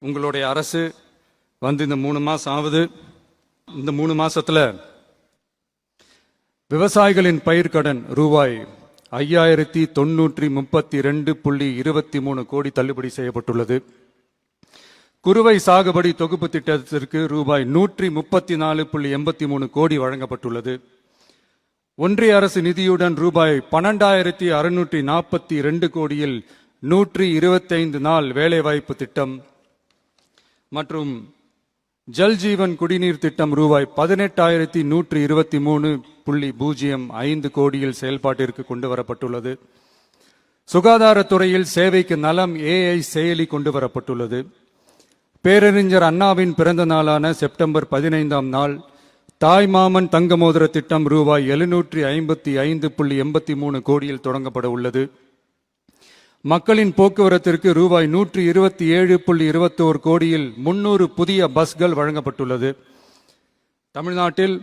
உங்களுடைய அரசு வந்து இந்த 3 மாசம் ஆகுது. இந்த 3 மாசத்துல விவசாயிகளின் பயிர்க்கடன் ரூபாய் 5932.23 கோடி தள்ளுபடி செய்யப்பட்டுள்ளது. குறுவை சாகுபடி தொகுப்பு திட்டத்திற்கு ரூபாய் 134.83 கோடி வழங்கப்பட்டுள்ளது. ஒன்றிய அரசு நிதியுடன் ரூபாய் 12,642 கோடியில் 125 நாள் வேலைவாய்ப்பு திட்டம் மற்றும் ஜல் ஜீவன் குடிநீர் திட்டம் ரூபாய் 18,123.05 கோடியில் செயல்பாட்டிற்கு கொண்டு வரப்பட்டுள்ளது. சுகாதாரத்துறையில் சேவைக்கு நலம் AI செயலி கொண்டு வரப்பட்டுள்ளது. பேரறிஞர் அண்ணாவின் பிறந்த நாளான செப்டம்பர் 15ஆம் நாள் தாய்மாமன் தங்க மோதிர திட்டம் ரூபாய் 755.83 கோடியில் தொடங்கப்பட உள்ளது. மக்களின் போக்குவரத்திற்கு ரூபாய் 127.21 கோடியில் 300 புதிய பஸ்கள் வழங்கப்பட்டுள்ளது. தமிழ்நாட்டில்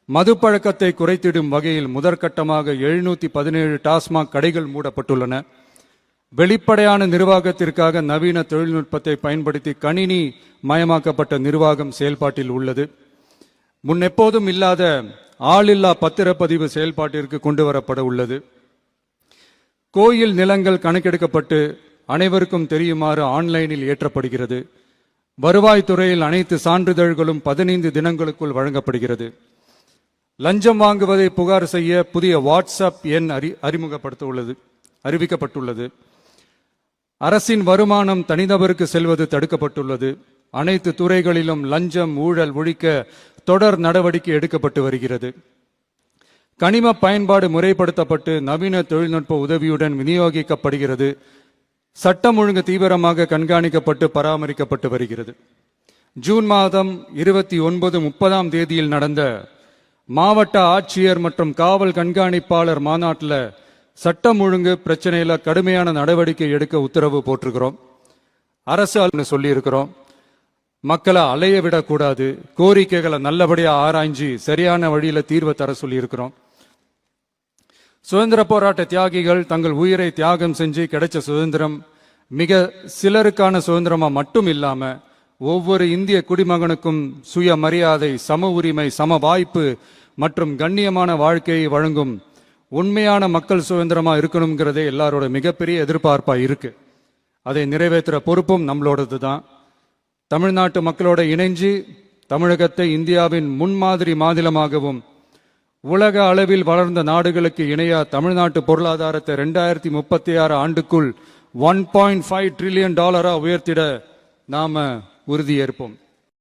மதுப்பழக்கத்தை குறைத்திடும் வகையில் முதற்கட்டமாக 717 டாஸ்மாக் கடைகள் மூடப்பட்டுள்ளன. வெளிப்படையான நிர்வாகத்திற்காக நவீன தொழில்நுட்பத்தை பயன்படுத்தி கணினி மயமாக்கப்பட்ட நிர்வாகம் செயல்பாட்டில் உள்ளது. முன்னெப்போதும் இல்லாத ஆளில்லா பத்திரப்பதிவு செயல்பாட்டிற்கு கொண்டு வரப்பட உள்ளது. கோயில் நிலங்கள் கணக்கெடுக்கப்பட்டு அனைவருக்கும் தெரியுமாறு ஆன்லைனில் ஏற்றப்படுகிறது. வருவாய்த்துறையில் அனைத்து சான்றிதழ்களும் 15 தினங்களுக்குள் வழங்கப்படுகிறது. லஞ்சம் வாங்குவதை புகார் செய்ய புதிய வாட்ஸ்அப் எண் அறிவிக்கப்பட்டுள்ளது. அரசின் வருமானம் தனிநபருக்கு செல்வது தடுக்கப்பட்டுள்ளது. அனைத்து துறைகளிலும் லஞ்சம் ஊழல் ஒழிக்க தொடர் நடவடிக்கை எடுக்கப்பட்டு வருகிறது. கனிம பயன்பாடு முறைப்படுத்தப்பட்டு நவீன தொழில்நுட்ப உதவியுடன் விநியோகிக்கப்படுகிறது. சட்டம் ஒழுங்கு தீவிரமாக கண்காணிக்கப்பட்டு பராமரிக்கப்பட்டு வருகிறது. ஜூன் மாதம் 29-30ஆம் தேதியில் நடந்த மாவட்ட ஆட்சியர் மற்றும் காவல் கண்காணிப்பாளர் மாநாட்டில் சட்டம் ஒழுங்கு பிரச்சனையில கடுமையான நடவடிக்கை எடுக்க உத்தரவு போட்டிருக்கிறோம். அரசு சொல்லியிருக்கிறோம். மக்களை அலைய விடக்கூடாது, கோரிக்கைகளை நல்லபடியா ஆராய்ஞ்சி சரியான வழியில தீர்வை தர சொல்லியிருக்கிறோம். சுதந்திர போராட்ட தியாகிகள் தங்கள் உயிரை தியாகம் செஞ்சு கிடைச்ச சுதந்திரம் மிக சிலருக்கான சுதந்திரமா மட்டும் இல்லாம ஒவ்வொரு இந்திய குடிமகனுக்கும் சுய மரியாதை, சம உரிமை, சம வாய்ப்பு மற்றும் கண்ணியமான வாழ்க்கையை வழங்கும் உண்மையான மக்கள் சுதந்திரமா இருக்கணுங்கிறதே எல்லாரோட மிகப்பெரிய எதிர்பார்ப்பா இருக்கு. அதை நிறைவேற்றுற பொறுப்பும் நம்மளோடது தான். தமிழ்நாட்டு மக்களோட இணைஞ்சு தமிழகத்தை இந்தியாவின் முன்மாதிரி மாநிலமாகவும் உலக அளவில் வளர்ந்த நாடுகளுக்கு இணையா தமிழ்நாட்டு பொருளாதாரத்தை 2036 ஆண்டுக்குள் $1.5 trillion உயர்த்திட நாம உறுதியேற்போம்.